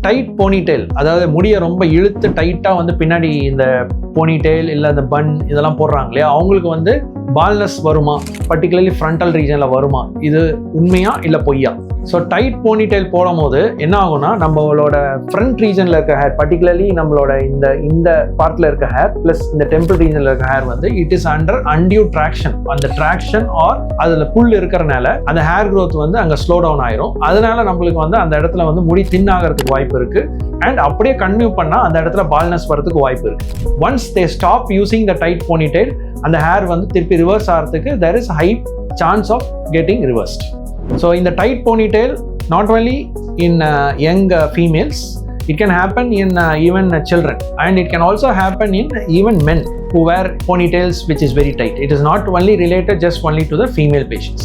Tight ponytail, அதாவது முடியை ரொம்ப இழுத்து டைட்டாக வந்து பின்னாடி இந்த போனிடெயில் இல்லை இந்த பன் இதெல்லாம் போடுறாங்க இல்லையா, அவங்களுக்கு வந்து பால்னஸ் வருமா, பர்டிகுலர்லி ஃப்ரண்டல் ரீஜனில் வருமா, இது உண்மையா இல்லை பொய்யா? ஸோ டைட் போனிடெயில் போடும் போது என்ன ஆகும்னா, நம்மளோட ஃப்ரண்ட் ரீஜனில் இருக்க ஹேர், பர்டிகுலர்லி நம்மளோட இந்த பார்ட்டில் இருக்க ஹேர் ப்ளஸ் இந்த டெம்பிள் ரீஜனில் இருக்க ஹேர் வந்து it is under undue traction. அந்த ட்ராக்ஷன் ஆர் அதில் புல் இருக்கிறனால அந்த ஹேர் க்ரோத் வந்து அங்கே ஸ்லோ டவுன் ஆயிரும். அதனால நம்மளுக்கு வந்து அந்த இடத்துல வந்து முடி தின் ஆகிறதுக்கு வாய்ப்பு இருக்கு. அண்ட் அப்படியே கன்டினியூ பண்ணால் அந்த இடத்துல பால்னஸ் வரதுக்கு வாய்ப்பு இருக்கு. Once they stop using the tight ponytail, அந்த ஹேர் வந்து திருப்பி ரிவர்ஸ் ஆகிறதுக்கு there is high chance of getting reversed. So in the tight ponytail, not only in young females, it can happen in even children, and it can also happen in even men who wear ponytails which is very tight. It is not only related just only to the female patients.